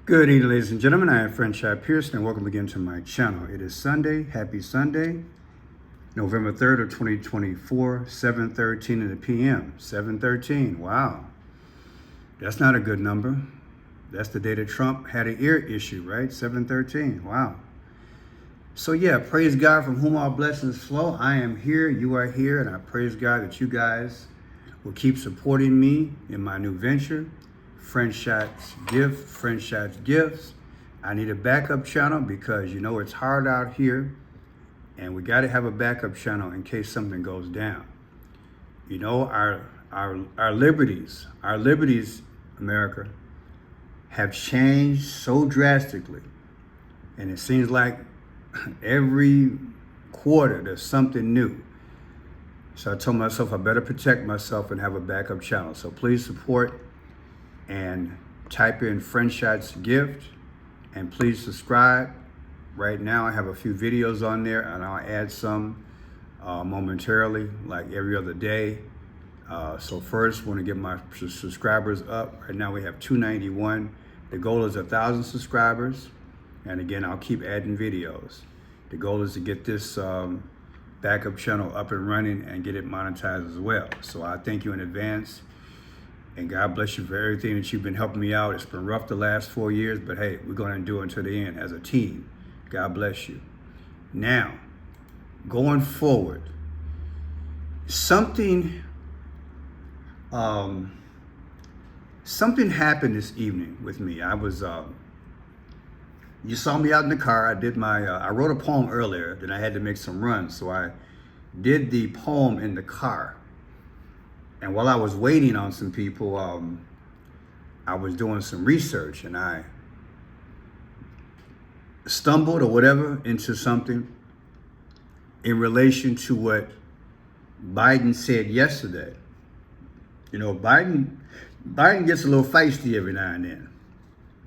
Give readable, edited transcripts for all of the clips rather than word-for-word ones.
Good evening, ladies and gentlemen. I am Friendship Pearson, and welcome again to my channel. It is Sunday. Happy Sunday, November 3rd of 2024, 7:13 in the p.m. 7:13. Wow, that's not a good number. That's the day that Trump had an ear issue, right? 7:13. Wow. So yeah, praise God from whom all blessings flow. I am here. You are here, and I praise God that you guys will keep supporting me in my new venture. Friendship's Gifts. I need a backup channel because you know it's hard out here and we got to have a backup channel in case something goes down. You know, our liberties, America, have changed so drastically, and it seems like every quarter there's something new. So I told myself I better protect myself and have a backup channel. So please support and type in Friendship's Gift, and please subscribe. Right now I have a few videos on there, and I'll add some momentarily, like every other day. So first, want to get my subscribers up. Right now we have 291. The goal is 1,000 subscribers, and again, I'll keep adding videos. The goal is to get this backup channel up and running and get it monetized as well. So I thank you in advance. And God bless you for everything that you've been helping me out. It's been rough the last 4 years, but hey, we're going to do it until the end as a team. God bless you. Now, going forward, something happened this evening with me. I was, you saw me out in the car. I wrote a poem earlier, then I had to make some runs. So I did the poem in the car. And while I was waiting on some people, I was doing some research, and I stumbled or whatever into something in relation to what Biden said yesterday. You know, Biden gets a little feisty every now and then.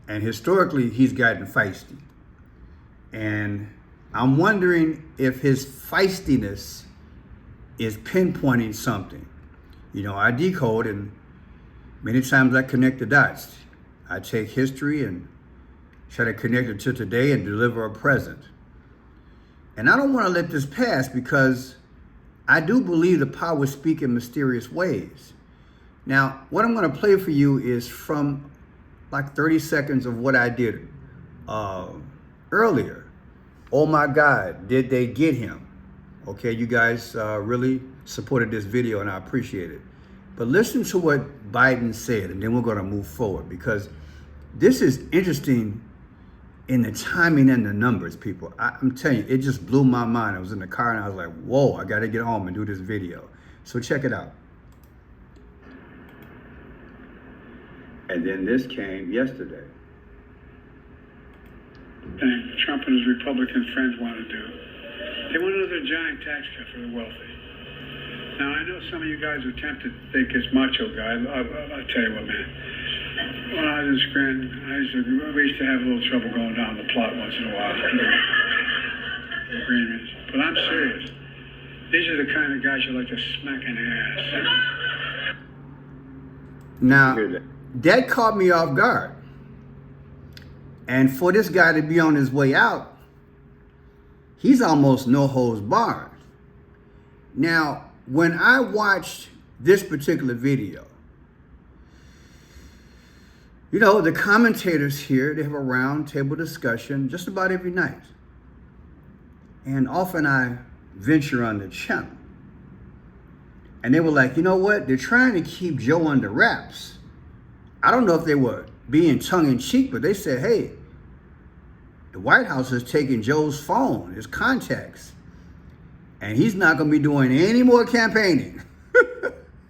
And historically, he's gotten feisty. And I'm wondering if his feistiness is pinpointing something. You know, I decode, and many times I connect the dots. I take history and try to connect it to today and deliver a present. And I don't want to let this pass because I do believe the power speaks in mysterious ways. Now, what I'm going to play for you is from like 30 seconds of what I did earlier. Oh my God, did they get him? Okay, you guys really supported this video, and I appreciate it. But listen to what Biden said, and then we're going to move forward, because this is interesting in the timing and the numbers, people. I'm telling you, it just blew my mind. I was in the car, and I was like, whoa, I got to get home and do this video. So check it out. And then this came yesterday. And Trump and his Republican friends want to do. They want another giant tax cut for the wealthy. Now, I know some of you guys are tempted to think it's macho guy. I'll tell you what, man. When I was in Scranton, we used to have a little trouble going down the plot once in a while. Agreements. But I'm serious. These are the kind of guys you like to smack in the ass. Now, that caught me off guard. And for this guy to be on his way out, he's almost no holds barred. Now, when I watched this particular video, you know, the commentators here, they have a round table discussion just about every night. And often I venture on the channel. And they were like, you know what? They're trying to keep Joe under wraps. I don't know if they were being tongue-in-cheek, but they said, hey, the White House is taking Joe's phone, his contacts, and he's not going to be doing any more campaigning.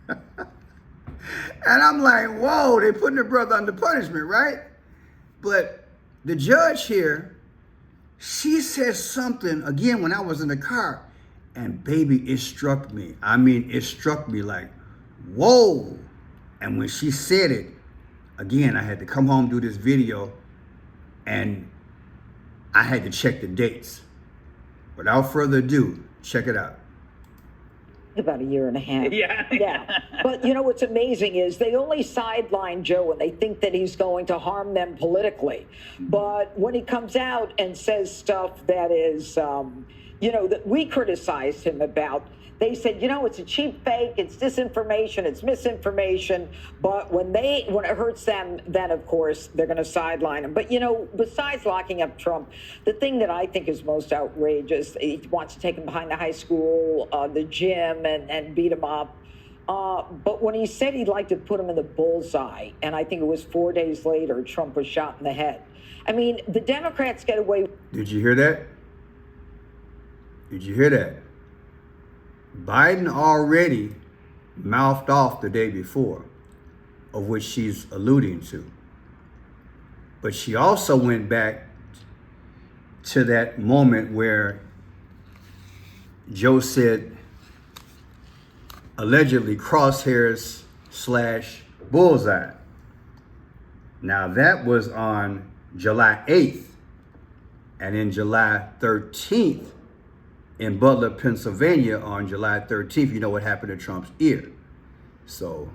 And I'm like, whoa, they're putting the brother under punishment, right? But the judge here, she said something, again, when I was in the car, and baby, it struck me. I mean, it struck me like, whoa. And when she said it, again, I had to come home, do this video, and I had to check the dates. Without further ado, check it out. About a year and a half. Yeah. Yeah. But you know what's amazing is they only sideline Joe and they think that he's going to harm them politically. But when he comes out and says stuff that is, that we criticized him about, they said, it's a cheap fake, it's disinformation, it's misinformation. But when it hurts them, then of course they're going to sideline him. But besides locking up Trump, the thing that I think is most outrageous, he wants to take him behind the high school, the gym, and beat him up. But when he said he'd like to put him in the bullseye, and I think it was 4 days later, Trump was shot in the head. I mean, the Democrats get away. Did you hear that? Did you hear that? Biden already mouthed off the day before, of which she's alluding to. But she also went back to that moment where Joe said, allegedly crosshairs / bullseye. Now that was on July 8th, and then July 13th in Butler, Pennsylvania on July 13th, you know what happened to Trump's ear. So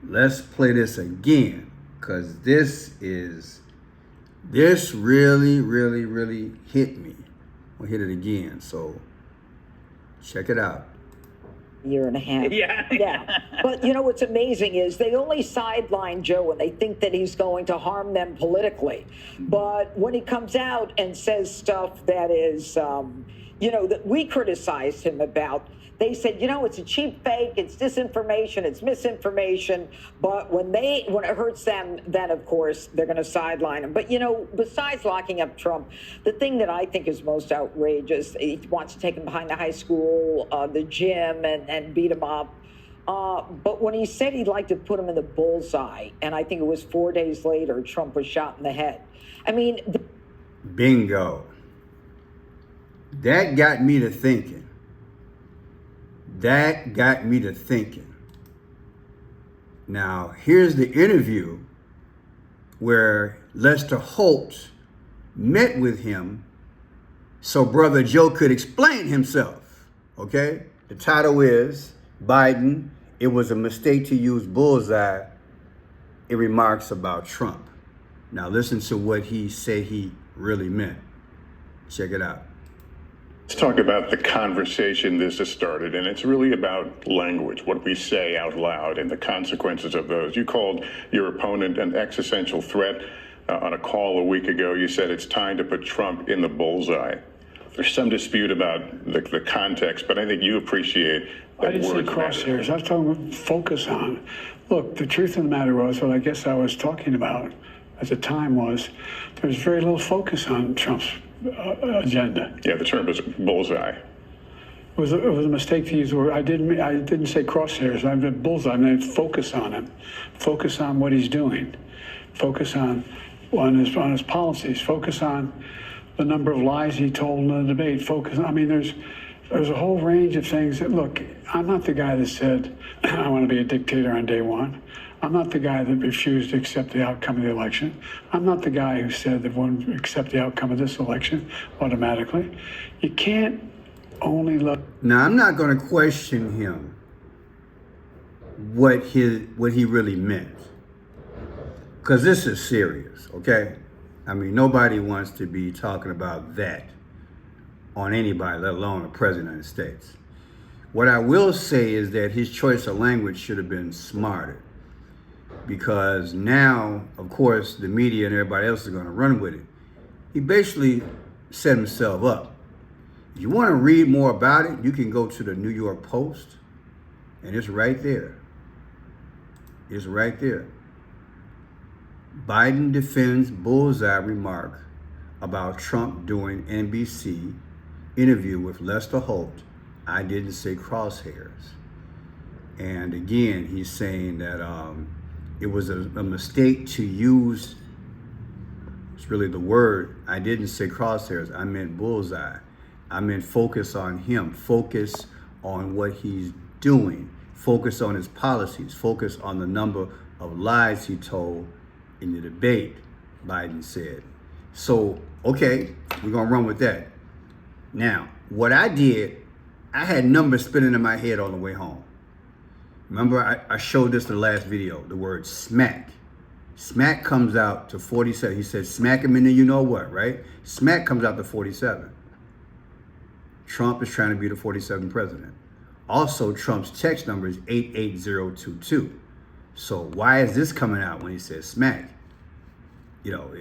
let's play this again, because this really, really, really hit me. We'll hit it again. So check it out. Year and a half. Yeah. Yeah. But what's amazing is they only sideline Joe and they think that he's going to harm them politically. But when he comes out and says stuff that is, that we criticized him about, they said, it's a cheap fake, it's disinformation, it's misinformation. But when it hurts them, then of course they're going to sideline him. But besides locking up Trump, the thing that I think is most outrageous, he wants to take him behind the high school, the gym, and beat him up. But when he said he'd like to put him in the bullseye, and I think it was 4 days later, Trump was shot in the head. I mean, Bingo. That got me to thinking. Now, here's the interview where Lester Holt met with him so Brother Joe could explain himself, okay? The title is Biden, It Was a Mistake to Use Bullseye in Remarks About Trump. Now, listen to what he said he really meant. Check it out. Let's talk about the conversation this has started, and it's really about language, what we say out loud, and the consequences of those. You called your opponent an existential threat on a call a week ago. You said it's time to put Trump in the bullseye. There's some dispute about the context, but I think you appreciate that I didn't say words matter. crosshairs. I was talking about focus on. Look, the truth of the matter was, what I guess I was talking about at the time was, there was very little focus on Trump's agenda. Yeah, the term is bullseye. It was a mistake to use the word. I didn't say crosshairs. I meant bullseye. I meant focus on him. Focus on what he's doing. Focus on his policies. Focus on the number of lies he told in the debate. There's a whole range of things that, look, I'm not the guy that said, I want to be a dictator on day one. I'm not the guy that refused to accept the outcome of the election. I'm not the guy who said that won't accept the outcome of this election automatically. You can't only look. Now, I'm not going to question him what he really meant, because this is serious, okay? I mean, nobody wants to be talking about that on anybody, let alone the President of the United States. What I will say is that his choice of language should have been smarter, because now, of course, the media and everybody else is going to run with it. He basically set himself up. If you want to read more about it, you can go to the New York Post, and it's right there. It's right there. Biden defends Bullseye remark about Trump doing NBC interview with Lester Holt. I didn't say crosshairs. And again, he's saying that it was a mistake to use, it's really the word, I didn't say crosshairs, I meant bullseye. I meant focus on him, focus on what he's doing, focus on his policies, focus on the number of lies he told in the debate, Biden said. So, okay, we're gonna run with that. Now, what I did I had numbers spinning in my head on the way home. Remember, I showed this in the last video, the word smack. Smack comes out to 47. He said, smack him in the you know what, right? Smack comes out to 47. Trump is trying to be the 47th president. Also, Trump's text number is 88022. So why is this coming out when he says smack? You know,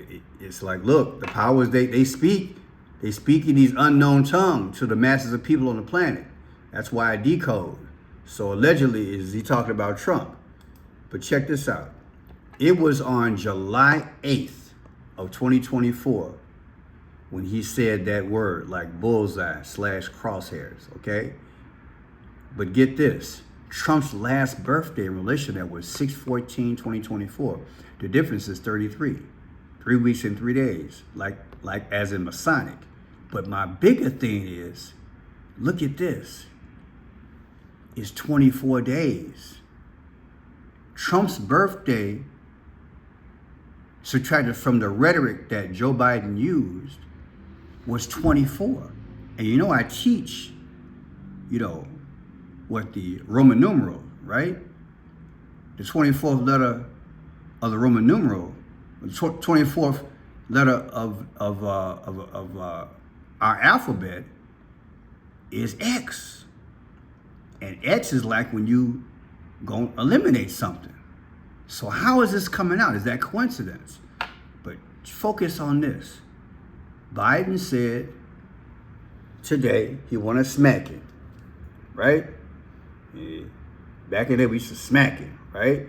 it's like, look, the powers, they speak in these unknown tongues to the masses of people on the planet. That's why I decode. So allegedly, is he talking about Trump? But check this out. It was on July 8th of 2024 when he said that word, like bullseye / crosshairs, okay? But get this, Trump's last birthday in relation to that was 6/14/2024. The difference is 33. 3 weeks and 3 days, like as in Masonic. But my bigger thing is, look at this. It's 24 days. Trump's birthday, subtracted from the rhetoric that Joe Biden used, was 24. And you know, I teach, you know, what the Roman numeral, right? The 24th letter of the Roman numeral, the 24th letter of our alphabet is X. And X is like when you go eliminate something. So how is this coming out? Is that coincidence? But focus on this. Biden said today he want to smack it, right? Yeah. Back in there we used to smack it, right?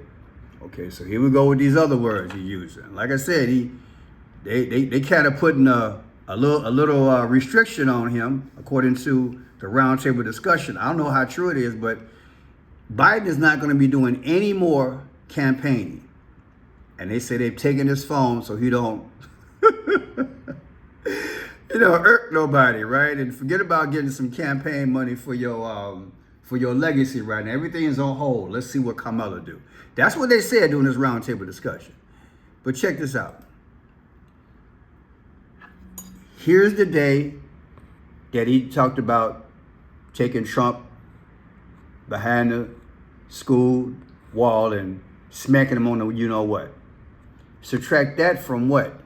Okay, so here we go with these other words he's using. Like I said, they kind of putting a little restriction on him according to the roundtable discussion. I don't know how true it is, but Biden is not going to be doing any more campaigning. And they say they've taken his phone so he don't, irk nobody, right? And forget about getting some campaign money for your legacy right now. Everything is on hold. Let's see what Kamala do. That's what they said during this roundtable discussion. But check this out. Here's the day that he talked about taking Trump behind the school wall and smacking him on the you know what. Subtract that from what?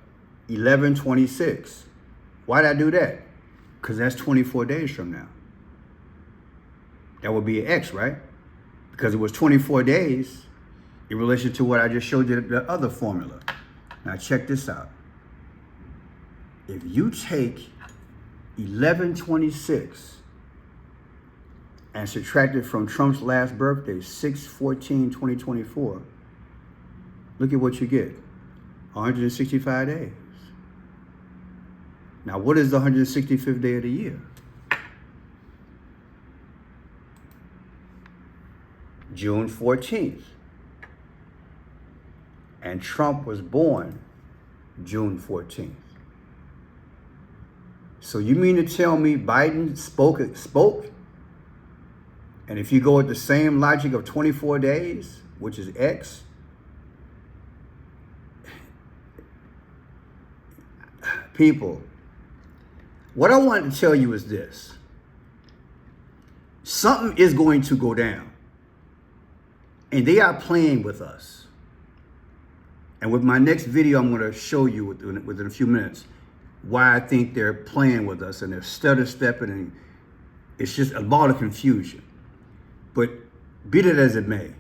11/26. Why'd I do that? Because that's 24 days from now. That would be an X, right? Because it was 24 days in relation to what I just showed you, the other formula. Now check this out. If you take 11/26 and subtract it from Trump's last birthday, 6/14/2024, look at what you get. 165 days. Now, what is the 165th day of the year? June 14th. And Trump was born June 14th. So you mean to tell me Biden spoke? And if you go with the same logic of 24 days, which is X, people, what I want to tell you is this. Something is going to go down. And they are playing with us. And with my next video, I'm going to show you within a few minutes why I think they're playing with us and they're stutter-stepping, and it's just a ball of confusion. But be that as it may,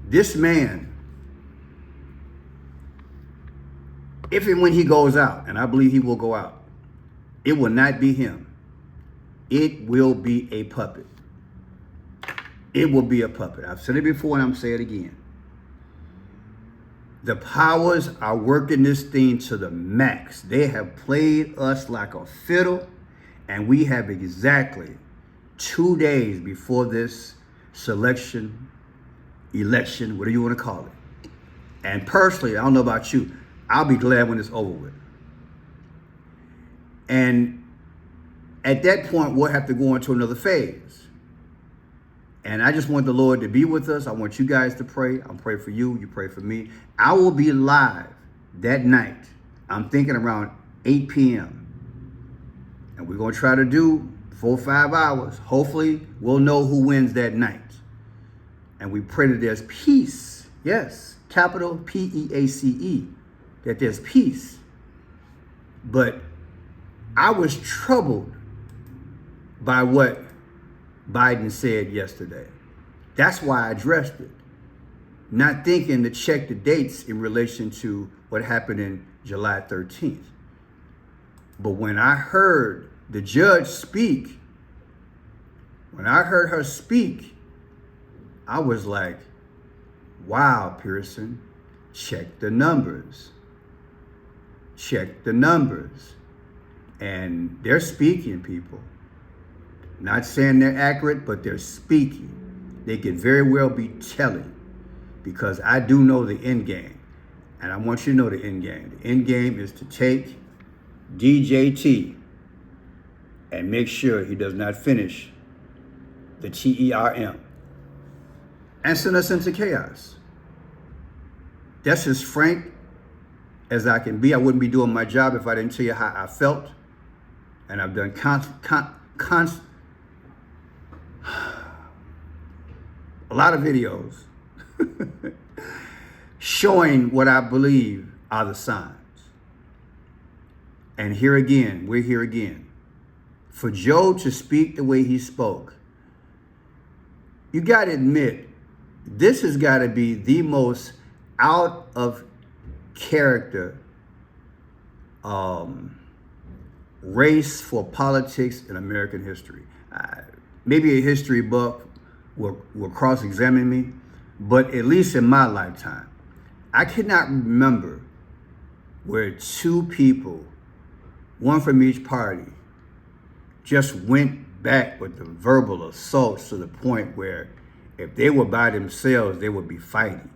this man, if and when he goes out, and I believe he will go out, it will not be him. It will be a puppet. It will be a puppet. I've said it before and I'm saying it again. The powers are working this thing to the max. They have played us like a fiddle, and we have exactly 2 days before this election, whatever you want to call it. And personally, I don't know about you, I'll be glad when it's over with. And at that point, we'll have to go into another phase. And I just want the Lord to be with us. I want you guys to pray. I'll pray for you. You pray for me. I will be live that night. I'm thinking around 8 p.m. And we're going to try to do 4-5 hours. Hopefully, we'll know who wins that night. And we pray that there's peace. Yes, capital P-E-A-C-E. That there's peace. But I was troubled by what Biden said yesterday. That's why I addressed it. Not thinking to check the dates in relation to what happened in July 13th. But when I heard the judge speak, when I heard her speak, I was like, wow, Pearson, check the numbers. Check the numbers. And they're speaking, people. Not saying they're accurate, but they're speaking. They could very well be telling, because I do know the end game. And I want you to know the end game. The end game is to take DJT and make sure he does not finish the TERM and send us into chaos. That's as frank as I can be. I wouldn't be doing my job if I didn't tell you how I felt. And I've done a lot of videos showing what I believe are the signs. And here again, we're here again. For Joe to speak the way he spoke, you got to admit, this has got to be the most out of character race for politics in American history. Maybe a history buff will cross-examine me, but at least in my lifetime, I cannot remember where two people, one from each party, just went back with the verbal assaults to the point where if they were by themselves, they would be fighting.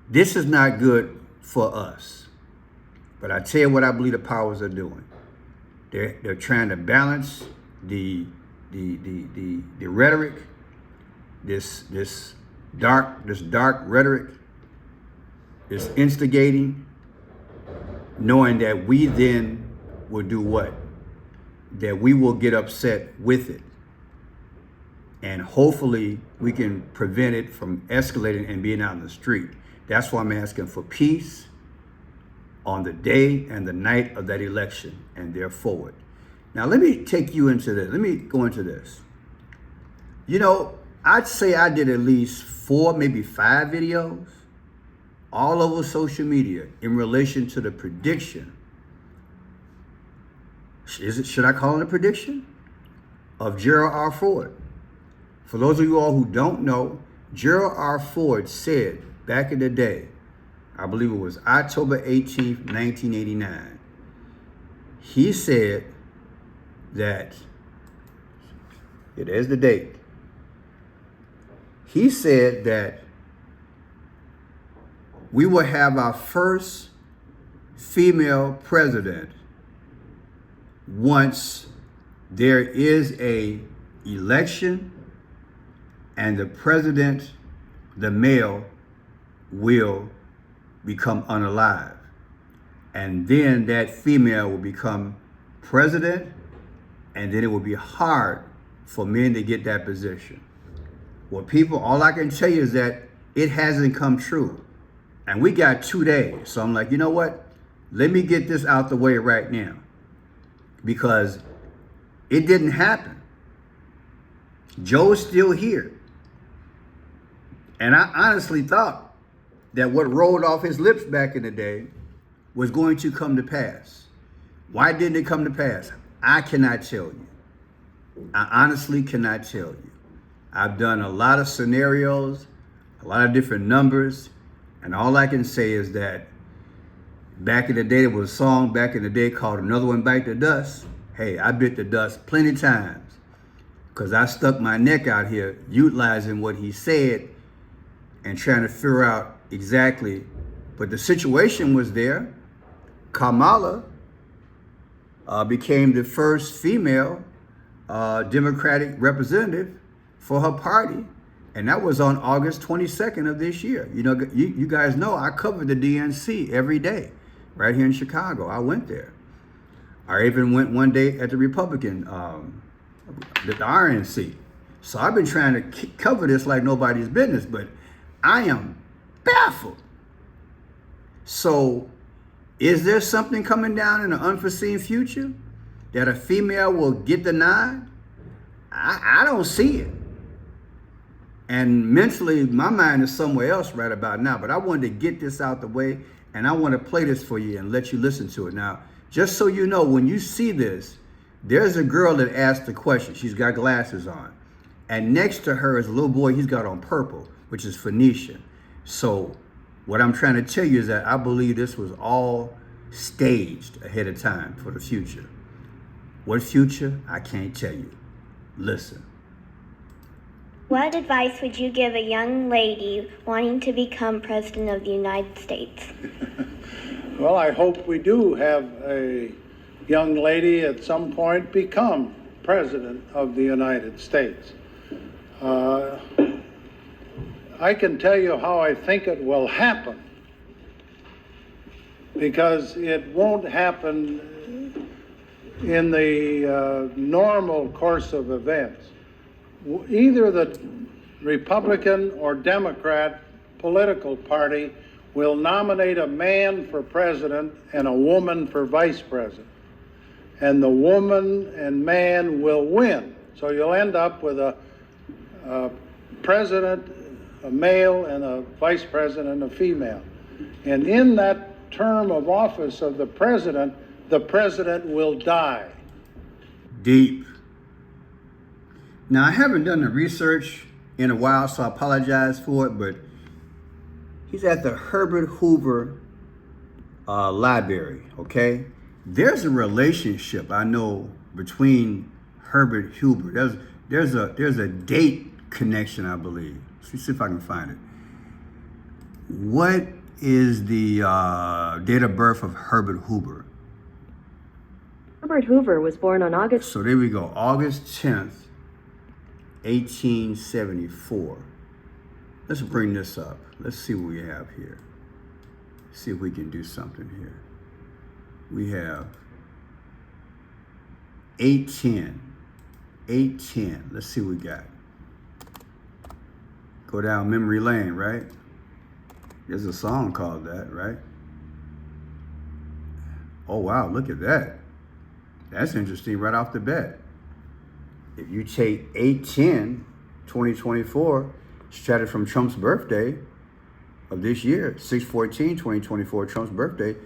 This is not good for us. But I tell you what I believe the powers are doing. They're trying to balance the rhetoric, this dark rhetoric, this instigating, knowing that we then will do what? That we will get upset with it. And hopefully we can prevent it from escalating and being out in the street. That's why I'm asking for peace on the day and the night of that election and thereafter. Now, let me take you into this. Let me go into this. You know, I'd say I did at least 4, maybe 5 videos all over social media in relation to the prediction. Should I call it a prediction? Of Gerald R. Ford. For those of you all who don't know, Gerald R. Ford said back in the day, I believe it was October 18th, 1989, he said that, it is the date, he said that we will have our first female president once there is a election and the president, the male, will become unalive. And then that female will become president, and then it will be hard for men to get that position. Well, people, all I can tell you is that it hasn't come true. And we got 2 days. So I'm like, you know what? Let me get this out the way right now. Because it didn't happen. Joe's still here. And I honestly thought that what rolled off his lips back in the day was going to come to pass. Why didn't it come to pass? I cannot tell you. I honestly cannot tell you. I've done a lot of scenarios, a lot of different numbers, and all I can say is that back in the day, there was a song back in the day called Another One Bite the Dust. Hey, I bit the dust plenty of times because I stuck my neck out here utilizing what he said and trying to figure out exactly. But the situation was there. Kamala became the first female Democratic representative for her party. And that was on August 22nd of this year. You know, you guys know I covered the DNC every day right here in Chicago. I went there. I even went one day at the Republican, the RNC. So I've been trying to cover this like nobody's business, but I am baffled. So is there something coming down in the unforeseen future that a female will get denied? I don't see it. And mentally, my mind is somewhere else right about now. But I wanted to get this out the way, and I want to play this for you and let you listen to it. Now, just so you know, when you see this, there's a girl that asked the question. She's got glasses on. And next to her is a little boy, he's got on purple, which is Phoenician. So what I'm trying to tell you is that I believe this was all staged ahead of time for the future. What future? I can't tell you. Listen. What advice would you give a young lady wanting to become President of the United States? Well, I hope we do have a young lady at some point become President of the United States. I can tell you how I think it will happen, because it won't happen in the normal course of events. Either the Republican or Democrat political party will nominate a man for president and a woman for vice president. And the woman and man will win. So you'll end up with a president, a male, and a vice president, a female. And in that term of office of the president will die. Deep. Now, I haven't done the research in a while, so I apologize for it, but he's at the Herbert Hoover Library, okay? There's a relationship, I know, between Herbert Hoover. There's a date connection, I believe. Let's see if I can find it. What is the date of birth of Herbert Hoover? Herbert Hoover was born on August. So there we go, August 10th, 1874. Let's bring this up. Let's see what we have here. See if we can do something here. We have 810. 810. Let's see what we got. Go down memory lane, right? There's a song called that, right? Oh, wow, look at that. That's interesting right off the bat. If you take 810, 2024, subtracted from Trump's birthday of this year, 6/14, 2024, Trump's birthday,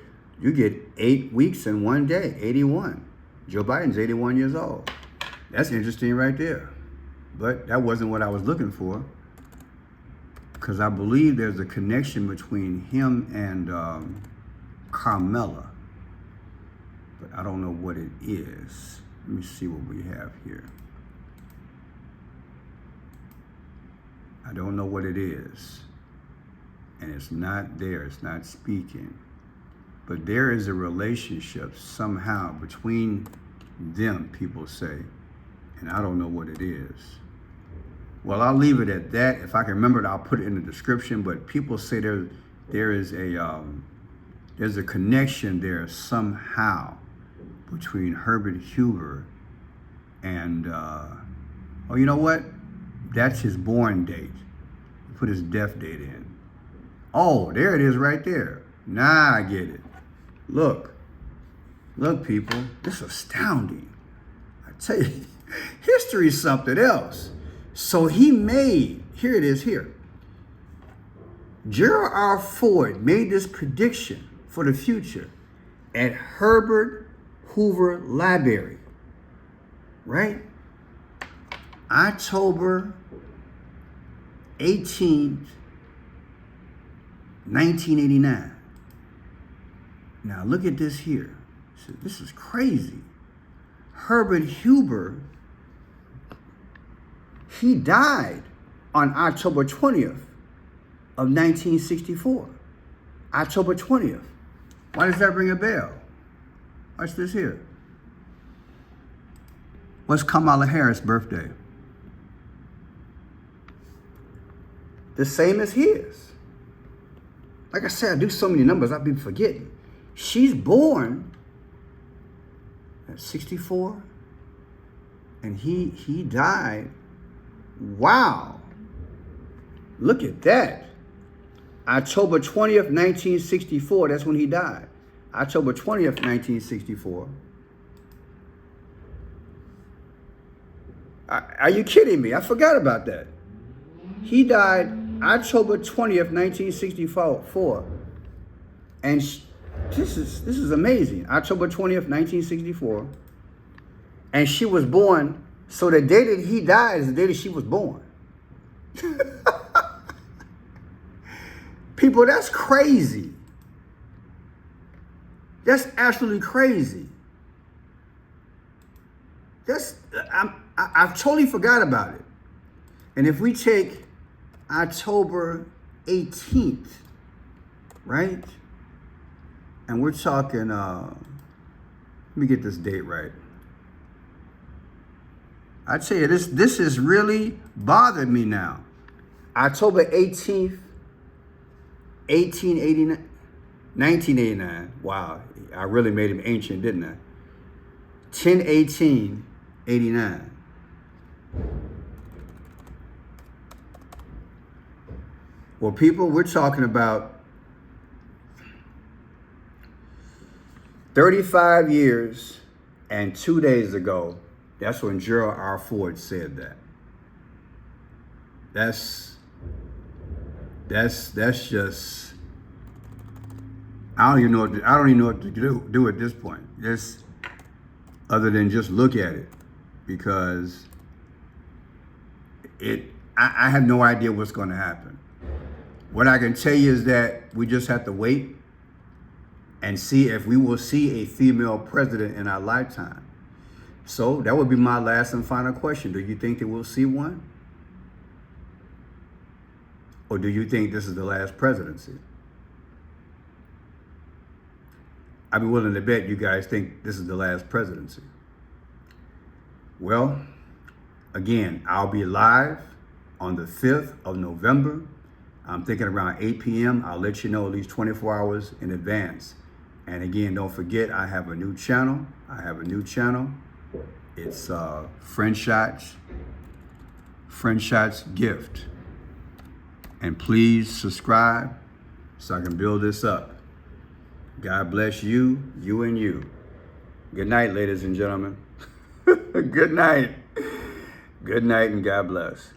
you get 8 weeks in 1 day, 81. Joe Biden's 81 years old. That's interesting right there. But that wasn't what I was looking for, because I believe there's a connection between him and Carmela. But I don't know what it is. Let me see what we have here. I don't know what it is. And it's not there, it's not speaking. But there is a relationship somehow between them, people say. And I don't know what it is. Well, I'll leave it at that. If I can remember it, I'll put it in the description. But people say there's a connection there somehow between Herbert Hoover and, oh, you know what? That's his born date. Put his death date in. Oh, there it is right there. Now I get it. Look, people, this is astounding. I tell you, history is something else. So he made, here it is here. Gerald R. Ford made this prediction for the future at Herbert Hoover Library, right? October 18th, 1989. Now look at this here. So this is crazy. Herbert Hoover, he died on October 20th of 1964. October 20th. Why does that ring a bell? Watch this here. What's Kamala Harris' birthday? The same as his. Like I said, I do so many numbers, I've been forgetting. She's born at 64, and he died. Wow, look at that. October 20th, 1964, that's when he died. October 20th, 1964. Are you kidding me? I forgot about that. He died October 20th, 1964. And this is amazing. October 20th, 1964. And she was born, so the day that he died is the day that she was born. People, that's crazy. That's absolutely crazy. I've totally forgot about it. And if we take October 18th, right? And we're talking, let me get this date right. I tell you, this has really bothered me now. October 18th, 1989. Wow, I really made him ancient, didn't I? 10/18/89. Well, people, we're talking about 35 years and 2 days ago. That's when Gerald R. Ford said that. That's just, I don't even know what to do at this point. Just other than just look at it, because I have no idea what's going to happen. What I can tell you is that we just have to wait and see if we will see a female president in our lifetime. So that would be my last and final question. Do you think that we'll see one? Or do you think this is the last presidency? I'd be willing to bet you guys think this is the last presidency. Well, again, I'll be live on the 5th of November. I'm thinking around 8 p.m. I'll let you know at least 24 hours in advance. And again, don't forget, I have a new channel. It's Friend Shots Gift. And please subscribe so I can build this up. God bless you, you and you. Good night, ladies and gentlemen. Good night. Good night and God bless.